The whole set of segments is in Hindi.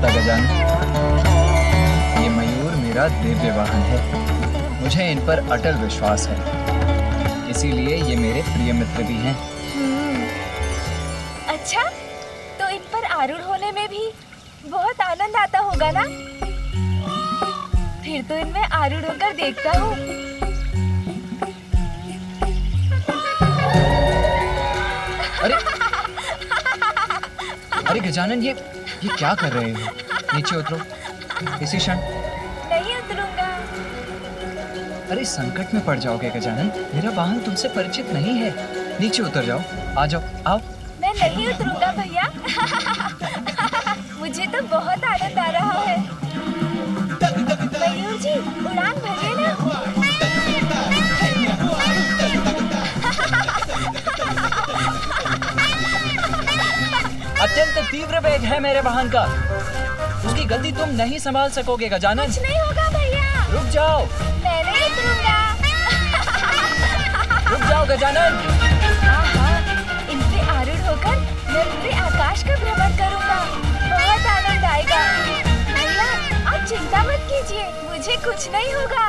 सकता गजानन। ये मयूर मेरा दिव्य वाहन है, मुझे इन पर अटल विश्वास है, इसीलिए ये मेरे प्रिय मित्र भी हैं। अच्छा, तो इन पर आरूढ़ होने में भी बहुत आनंद आता होगा ना? फिर तो इनमें आरूढ़ होकर देखता हूँ। अरे अरे गजानन, ये क्या कर रहे हो? नीचे उतरो इसी क्षण। नहीं उतरूंगा। अरे संकट में पड़ जाओगे गजानन, मेरा वाहन तुमसे परिचित नहीं है। नीचे उतर जाओ, आ जाओ, आओ। मैं नहीं उतरूंगा भैया। मुझे तो बहुत आनंद आ रहा है। मयूर जी, उड़ान भरिए ना। अत्यंत तीव्र वेग है मेरे वाहन का, उसकी गति तुम नहीं संभाल सकोगे गजानन। कुछ नहीं होगा भैया। रुक जाओ। मैं नहीं उतरूंगा। रुक जाओ गजानन। इन पे आरूढ़ होकर मैं पूरे आकाश का भ्रमण करूंगा। बहुत आनंद आएगा। भैया, आप चिंता मत कीजिए, मुझे कुछ नहीं होगा।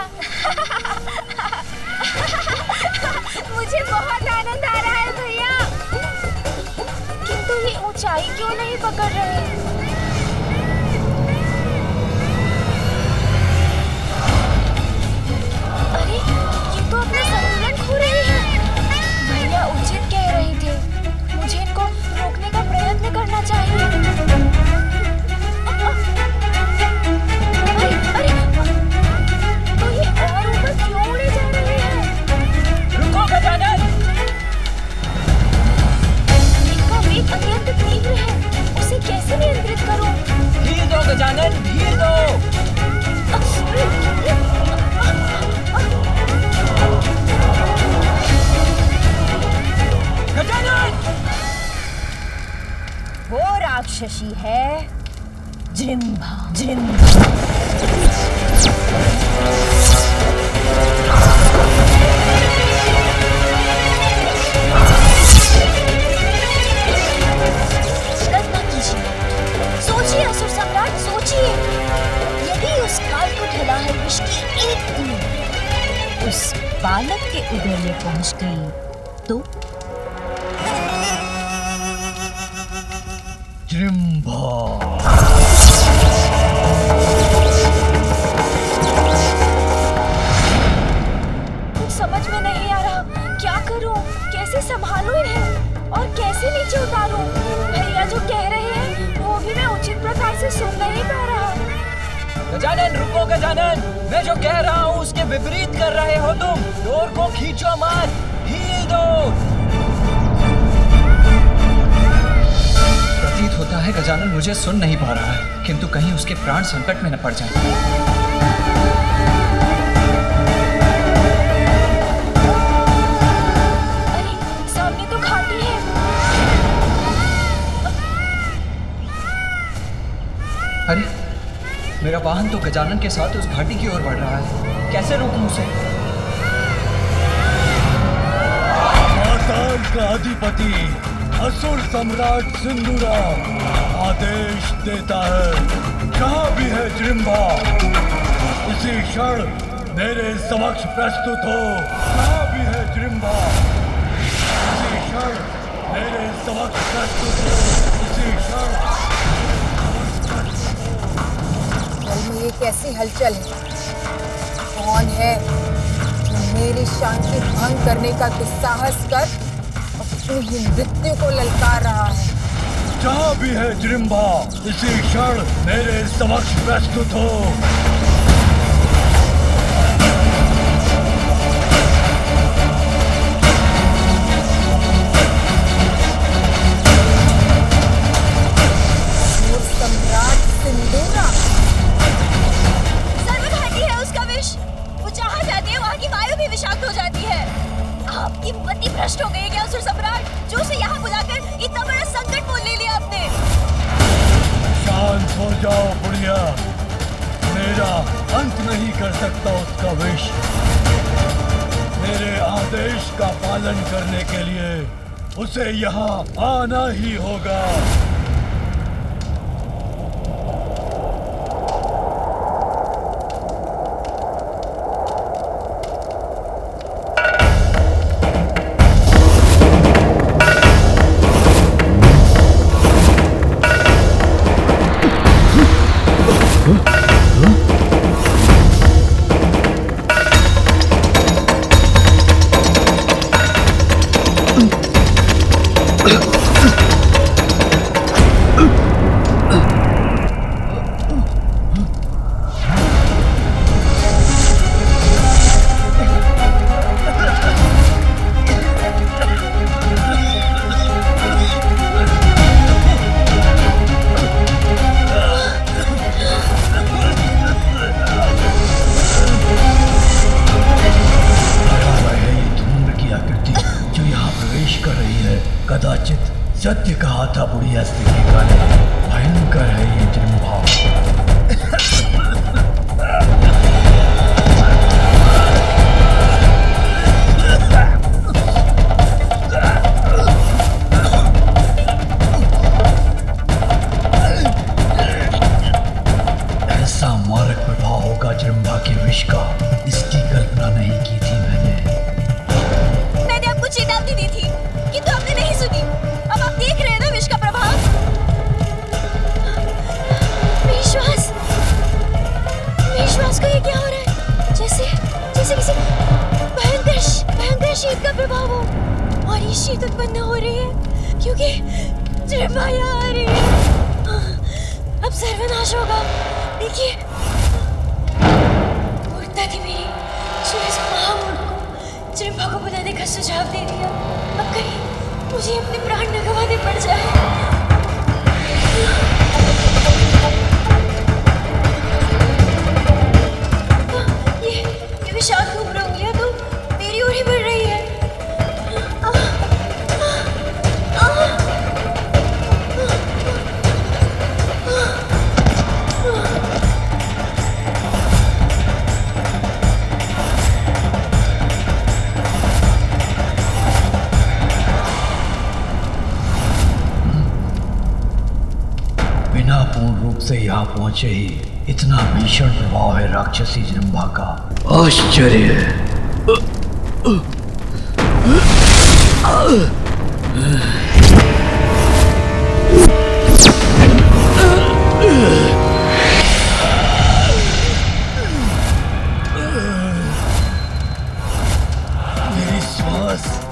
मुझे बहुत आनंद आ रहा है भैया। किंतु ये ऊंचाई क्यों नहीं पकड़ रहे? अरे, ये तो अपना संतुलन खो रहे हैं। भैया उचित कह रहे थे, मुझे इनको रोकने का प्रयत्न करना चाहिए। अरे, तो ये और ऊपर क्यों उड़े जा रहे हैं? रुको गजानन। इनका वेग अत्यंत तीव्र है, उसे कैसे नियंत्रित करूं? धीर दो गजानन, धीर दो। गजानन! वो राक्षसी है जृंभा। सोचिए असुर सम्राट, सोचिए। यदि उस काल को ढला है विष की एक बूंद उस बालक के उदर में पहुंच गई तो? जृंभा। कुछ समझ में नहीं आ रहा, क्या करूं? कैसे संभालूं इन्हें और कैसे नीचे उतारूं? भैया जो कह रहे हैं वो भी मैं उचित प्रकार से सुन नहीं पा रहा। गजानन रुको गजानन, मैं जो कह रहा हूँ उसके विपरीत कर रहे हो तुम। डोर को खींचो मत, ढील दो। प्रतीत होता है गजानन मुझे सुन नहीं पा रहा है, किंतु कहीं उसके प्राण संकट में न पड़ जाए। अरे, सामने तो घाटी है। अरे, मेरा वाहन तो गजानन के साथ उस घाटी की ओर बढ़ रहा है, कैसे रोकूं उसे? पाताल का अधिपति असुर सम्राट सिंदूरा आदेश देता है, जहाँ भी है जृंभा इसी क्षण मेरे समक्ष प्रस्तुत हो। जहाँ भी है जृंभा इसी क्षण मेरे समक्ष प्रस्तुत हो। इसी क्षण। जल में ये कैसी हलचल है? कौन है जो मेरी शांति भंग करने का दुस्साहस कर अपनी ही मृत्यु को ललकार रहा है? जहाँ भी है जृंभा इसी क्षण मेरे समक्ष प्रस्तुत हो। सम्राट सिंदूरा। सर्वघाती है उसका विष। वो जहाँ जाती है वहाँ की वायु भी विषाक्त हो जाती है। आपकी मति भ्रष्ट हो गई है क्या असुर सम्राट, जो उसे यहाँ बुलाकर इतना बड़ा संकट मोल ले लिया आपने? शांत हो जाओ बुढ़िया, मेरा अंत नहीं कर सकता उसका विष। मेरे आदेश का पालन करने के लिए उसे यहाँ आना ही होगा। सत्य कहा था बुढ़िया स्त्रीलिंगा ने, भयंकर है ये जृंभा। ऐसा मारक प्रभाव होगा जृंभा के विष का, इसकी कल्पना नहीं की थी मैंने आपको चेतावनी दी थी किंतु आपने नहीं सुनी। अब आप देख रहे हैं ना विष का प्रभाव। विश्वास विश्वास को ये क्या हो रहा है? जैसे जैसे किसी भयंकर शीत का प्रभाव हो, और ये शीत उत्पन्न हो रही है क्योंकि जृंभा यहाँ आ रही है। अब सर्वनाश होगा। देखिए मूर्ता थी मेरी जो इस महामूर्ख को जृंभा को बुलाने का सुझाव दे दिया। अब कहीं मुझे अपने प्राण न गंवाने पड़ जाए। ये विषाक्त घूम उंगलियां तो मेरी ओर ही बढ़ रही है। बिना पूर्ण रूप से यहाँ पहुंचे ही इतना भीषण प्रभाव है राक्षसी जृंभा का। आश्चर्य है।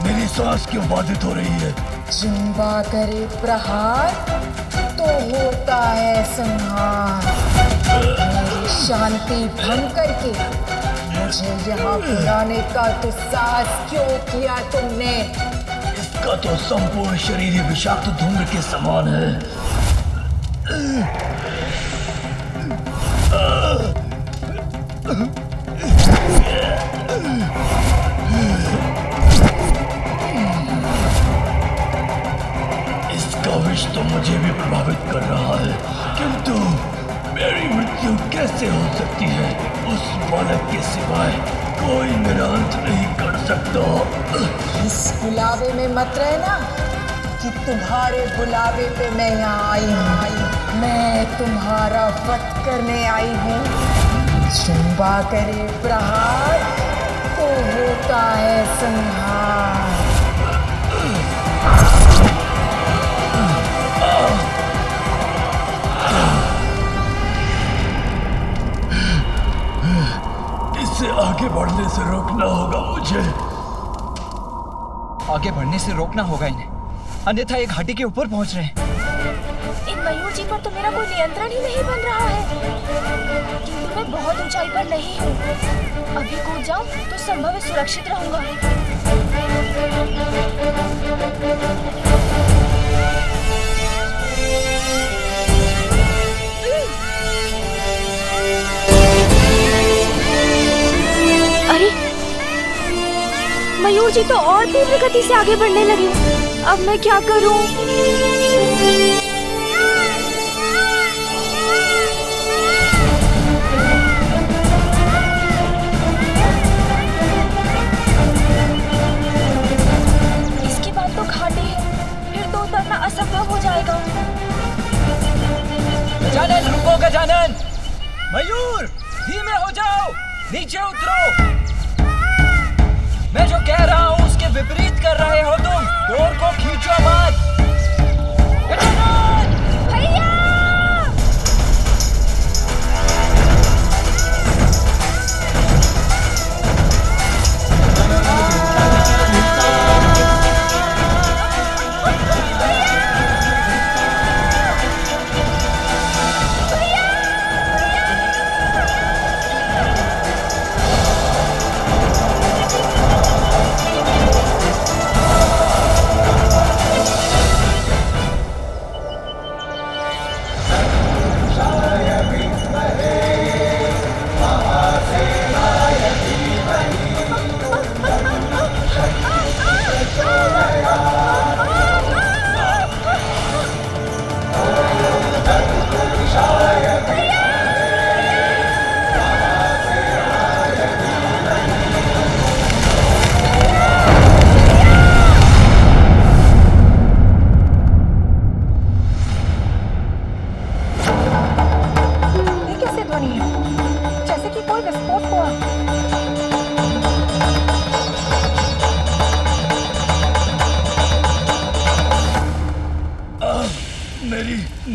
मेरी सांस क्यों बाधित हो रही है? जृंभा करे प्रहार तो होता है संहार। मेरी शांति भंग करके मुझे यहाँ बुलाने का दुस्साहस क्यों किया तुमने? इसका तो संपूर्ण शरीर ही विषाक्त धूम्र के समान है। इसका विष तो मुझे भी प्रभावित कर रहा है, किंतु मेरी मृत्यु कैसे हो सकती है? उस बालक के सिवाय कोई मेरा अंत नहीं कर सकता। इस बुलावे में मत रहना कि तुम्हारे बुलावे पे मैं यहाँ आई हूँ। मैं तुम्हारा वध करने आई हूँ। जृंभा करे प्रहार तो होता है संहार। इसे आगे बढ़ने से रोकना होगा मुझे। आगे बढ़ने से रोकना होगा इन्हें, अन्यथा एक घाटी के ऊपर पहुंच रहे हैं। इन मयूर जी पर तो मेरा कोई नियंत्रण ही नहीं बन रहा है, किंतु मैं बहुत ऊंचाई पर नहीं हूँ। अभी कूद जाऊं तो संभव है सुरक्षित रहूंगा। अरे मयूर जी तो और तीव्र गति से आगे बढ़ने लगे। अब मैं क्या करूं? इसके बाद तो घाटी है, फिर तो उतरना असंभव हो जाएगा। गजानन रुको, गजानन! मयूर धीमे हो जाओ, नीचे उतरो। मैं जो कह रहा हूँ उसके विपरीत कर रहे हो तुम। डोर को खींचो मत। गजानन! भैया!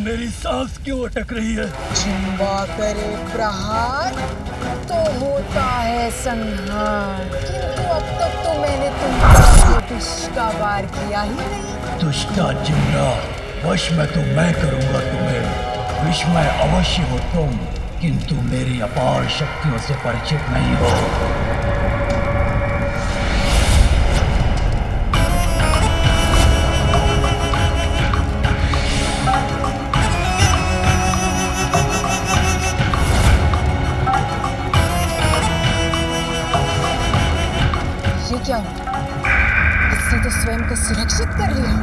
मेरी सांस क्यों अटक रही है? जिम्बा करे प्रहार तो होता है संहार, किंतु अब तक तो मैंने तुम पर विष का वार किया ही नहीं। दुष्टा जिम्रा, वश में तो मैं करूंगा तुम्हें। विस्मय अवश्य हो तुम, किंतु मेरी अपार शक्तियों से परिचित नहीं हो। ये क्या हुआ? इसने तो स्वयं को सुरक्षित कर लिया।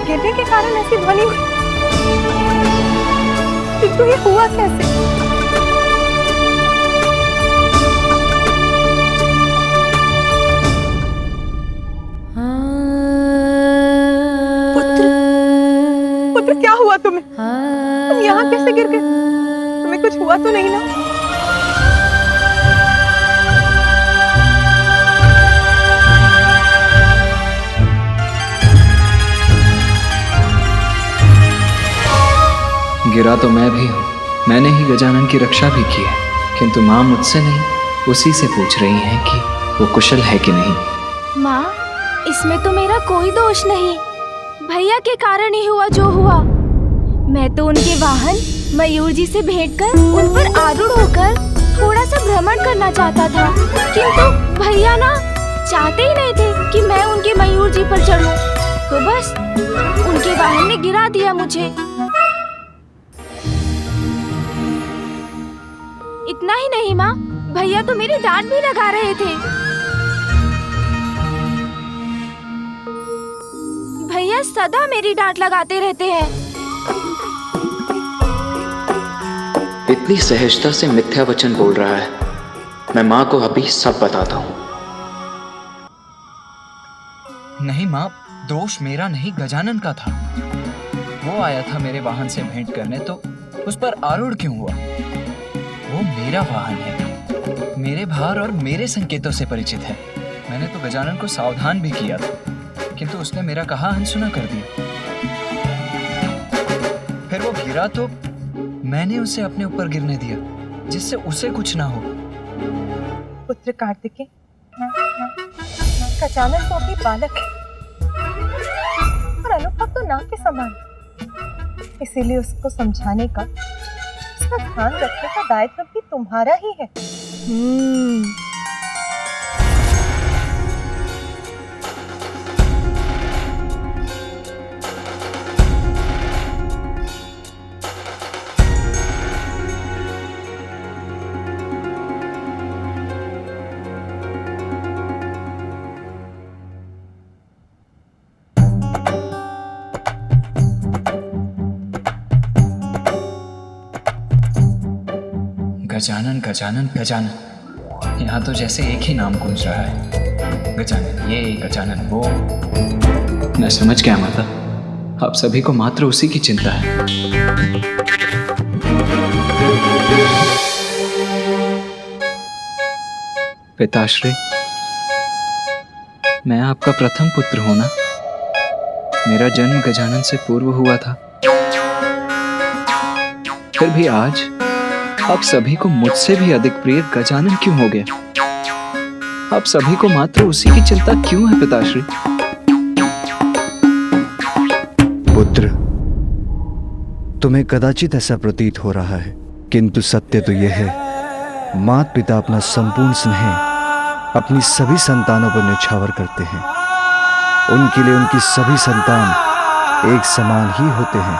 गिरने के कारण ऐसी ध्वनि हुई, किंतु ये हुआ कैसे? पुत्र क्या हुआ तुम्हें? तुम यहाँ कैसे गिर गए? तुम्हें कुछ हुआ तो नहीं ना? गिरा तो मैं भी हूँ, मैंने ही गजानन की रक्षा भी की है, किंतु माँ मुझसे नहीं उसी से पूछ रही हैं कि वो कुशल है कि नहीं। माँ, इसमें तो मेरा कोई दोष नहीं, भैया के कारण ही हुआ जो हुआ। मैं तो उनके वाहन मयूर जी से भेंट कर उन पर आरूढ़ होकर थोड़ा सा भ्रमण करना चाहता था, किंतु भैया ना चाहते ही नहीं थे कि मैं उनके मयूर जी पर चढ़ूं, तो बस उनके वाहन ने गिरा दिया मुझे। इतना ही नहीं माँ, भैया तो मेरी डांट भी लगा रहे थे। भैया सदा मेरी डांट लगाते रहते हैं। इतनी सहजता से मिथ्या वचन बोल रहा है। मैं माँ को अभी सब बताता हूँ। नहीं माँ, दोष मेरा नहीं गजानन का था। वो आया था मेरे वाहन से भेंट करने, तो उस पर आरूढ़ क्यों हुआ? वो मेरा वाहन है, मेरे भार और मेरे संकेतों से परिचित है। मैंने तो गजानन को सावधान भी किया था, किंतु उसने मेरा कहा अनसुना कर दिया। फिर वो गिरा तो मैंने उसे अपने ऊपर गिरने दिया, जिससे उसे कुछ ना हो। पुत्र कार्तिकेय, गजानन तो अभी बालक है और अनुभव तो नाव के समान, इसीलिए उसको समझाने का, उसका ध्यान रखने का दायित्व भी तुम्हारा ही है। गजानन गजानन गजानन, यहाँ तो जैसे एक ही नाम गूंज रहा है। गजानन ये, गजानन वो। मैं समझ गया माता, आप सभी को मात्र उसी की चिंता है। पिताश्री, मैं आपका प्रथम पुत्र हूं ना। मेरा जन्म गजानन से पूर्व हुआ था, फिर भी आज आप सभी को मुझसे भी अधिक प्रिय गजानन क्यों हो गया? आप सभी को मात्र उसी की चिंता क्यों है पिताश्री? पुत्र, तुम्हें कदाचित ऐसा प्रतीत हो रहा है, किंतु सत्य तो यह है माता पिता अपना संपूर्ण स्नेह अपनी सभी संतानों पर न्यौछावर करते हैं। उनके लिए उनकी सभी संतान एक समान ही होते हैं।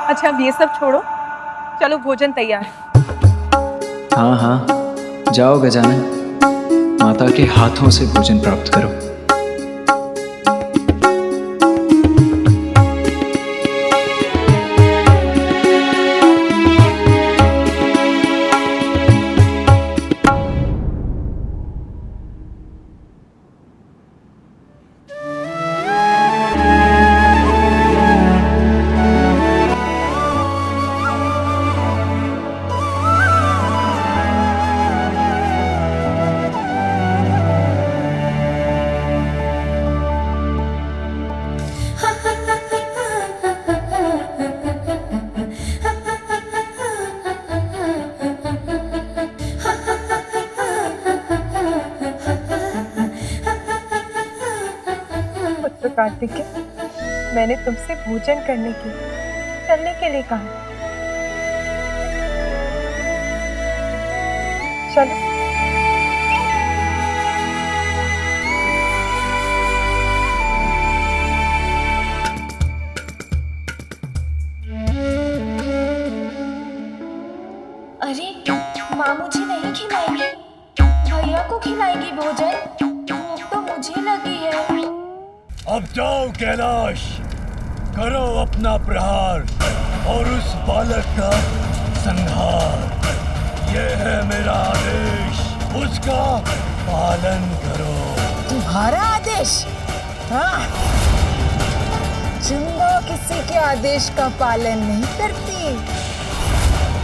अच्छा अब ये सब छोड़ो, चलो भोजन तैयार है। हाँ हाँ, जाओ गजानन, माता के हाथों से भोजन प्राप्त करो। कार्तिकेय, मैंने तुमसे भोजन करने के चलने के लिए कहा। चलो। अरे माँ मुझे नहीं खिलाएंगी, भैया को खिलाएंगी भोजन। भूख तो मुझे लगी है। अब जाओ कैलाश, करो अपना प्रहार और उस बालक का संहार। यह है मेरा आदेश, उसका पालन करो। तुम्हारा आदेश? हाँ, जिम्बा किसी के आदेश का पालन नहीं करती।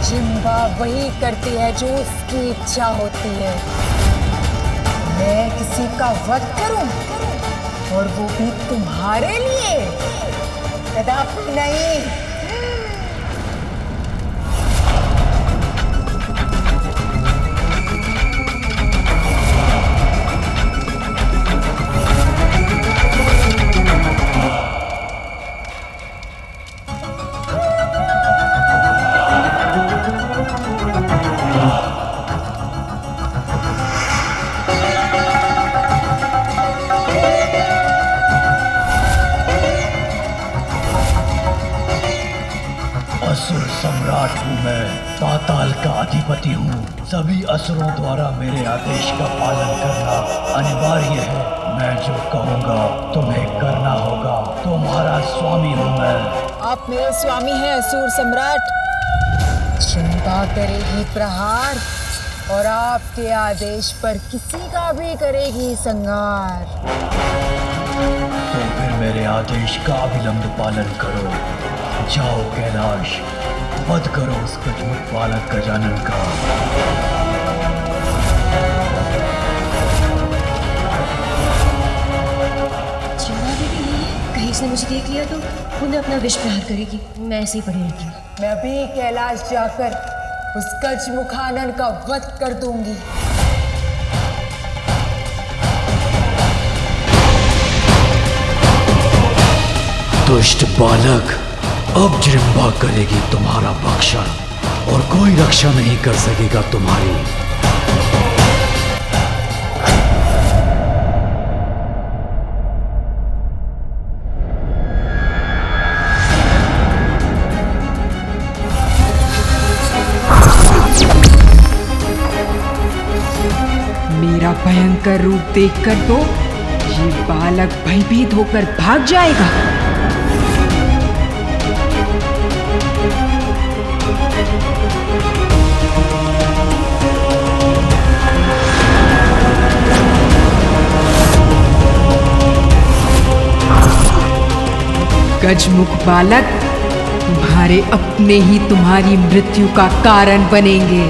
जिम्बा वही करती है जो उसकी इच्छा होती है। मैं किसी का वध करूं और वो भी तुम्हारे लिए? कदापि नहीं। असुर सम्राट हूँ मैं, पाताल का अधिपति हूँ। सभी असुरों द्वारा मेरे आदेश का पालन करना अनिवार्य है। मैं जो कहूँगा तुम्हें करना होगा। तुम्हारा स्वामी हूँ मैं। आप मेरे स्वामी हैं असुर सम्राट। जिम्बा करेगी प्रहार और आपके आदेश पर किसी का भी करेगी संहार। तो फिर मेरे आदेश का अविलंब पालन करो। जाओ कैलाश, वध करो उस गजमुख बालक गजानन का। जिम्बा देवी नहीं है, कहीं इसने मुझे देख लिया तो उन्हें अपना विष प्रहार करेगी। मैं ऐसे ही पड़ी रहती हूँ। मैं अभी कैलाश जाकर उस गजमुखानन का वध कर दूंगी। दुष्ट बालक, अब जिम्बा करेगी तुम्हारा भक्षण और कोई रक्षा नहीं कर सकेगा तुम्हारी। मेरा भयंकर रूप देखकर तो ये बालक भयभीत होकर भाग जाएगा। गजमुख बालक, तुम्हारे अपने ही तुम्हारी मृत्यु का कारण बनेंगे।